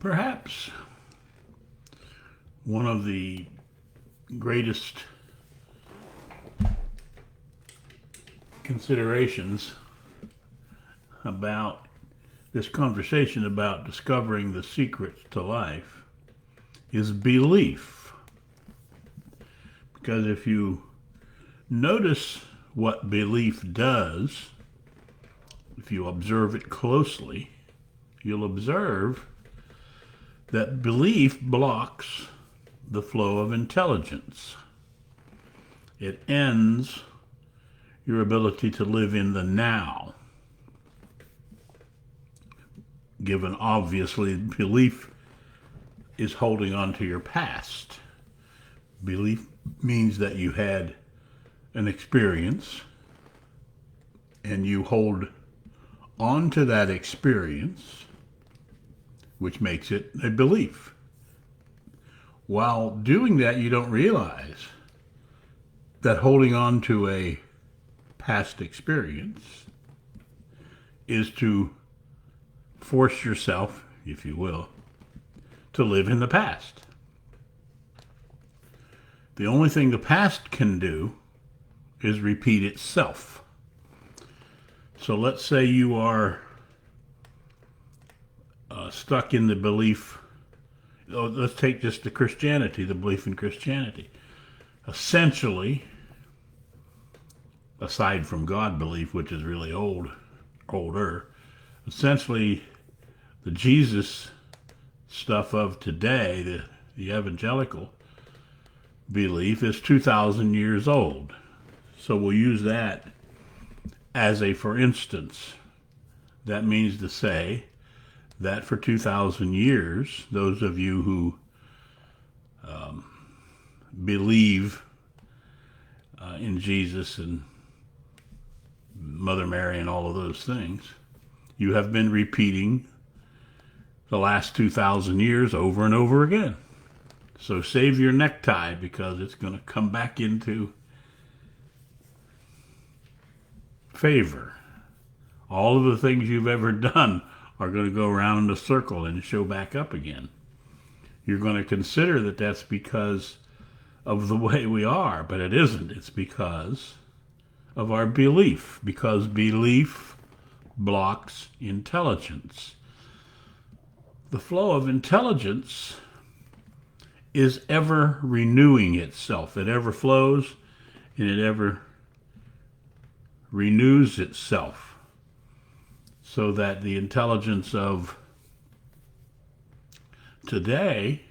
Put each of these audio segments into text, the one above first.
Perhaps one of the greatest considerations about this conversation about discovering the secrets to life is belief. Because if you notice what belief does, if you observe it closely, you'll observe that belief blocks the flow of intelligence. It ends your ability to live in the now. Given obviously belief is holding on to your past. Belief means that you had an experience and you hold on to that experience, which makes it a belief. While doing that, you don't realize that holding on to a past experience is to force yourself, if you will, to live in the past. The only thing the past can do is repeat itself. So let's say you are stuck in the belief, let's take just the Christianity, the belief in Christianity. Essentially, aside from God belief, which is really older, essentially the Jesus stuff of today, the evangelical belief, is 2,000 years old. So we'll use that as a for instance. That means to say that for 2,000 years, those of you who believe in Jesus and Mother Mary and all of those things, you have been repeating the last 2,000 years over and over again. So save your necktie, because it's going to come back into favor. All of the things you've ever done are going to go around in a circle and show back up again. You're going to consider that that's because of the way we are, but it isn't. It's because of our belief, because belief blocks intelligence. The flow of intelligence is ever renewing itself. It ever flows and it ever renews itself, so that the intelligence of today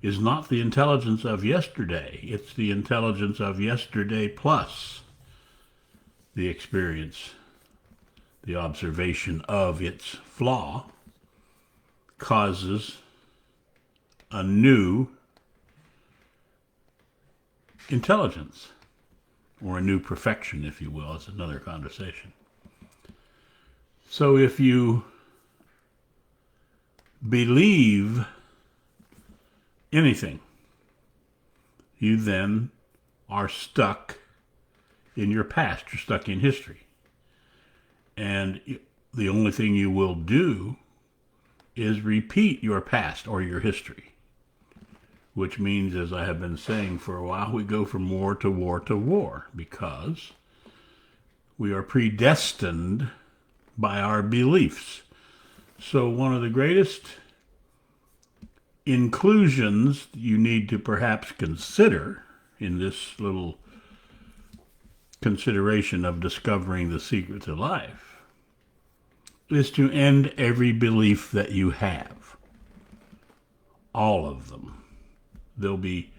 is not the intelligence of yesterday. It's the intelligence of yesterday plus the experience, the observation of its flaw causes a new intelligence, or a new perfection, if you will. It's another conversation. So if you believe anything, you then are stuck in your past. You're stuck in history. And the only thing you will do is repeat your past or your history, which means, as I have been saying for a while, we go from war to war to war, because we are predestined by our beliefs. So one of the greatest inclusions you need to perhaps consider in this little consideration of discovering the secret to life is to end every belief that you have. All of them. They'll be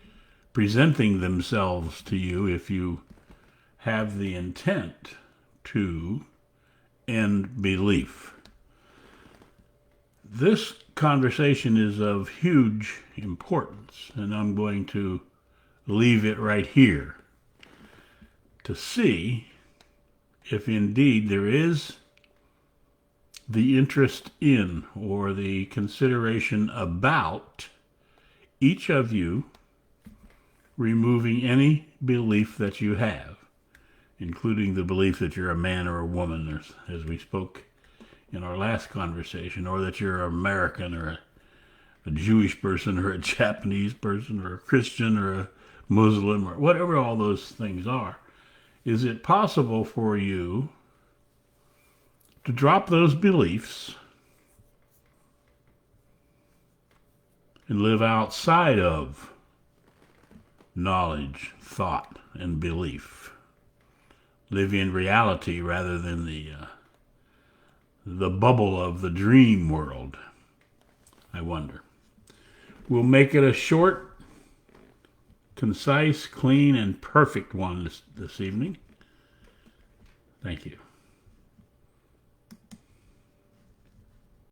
presenting themselves to you if you have the intent to end belief. This conversation is of huge importance, and I'm going to leave it right here to see if indeed there is the interest in, or the consideration about, each of you removing any belief that you have, including the belief that you're a man or a woman, as we spoke in our last conversation, or that you're American or a Jewish person or a Japanese person or a Christian or a Muslim or whatever all those things are, is it possible for you to drop those beliefs and live outside of knowledge, thought, and belief? Live in reality rather than the bubble of the dream world, I wonder. We'll make it a short, concise, clean, and perfect one this evening. Thank you.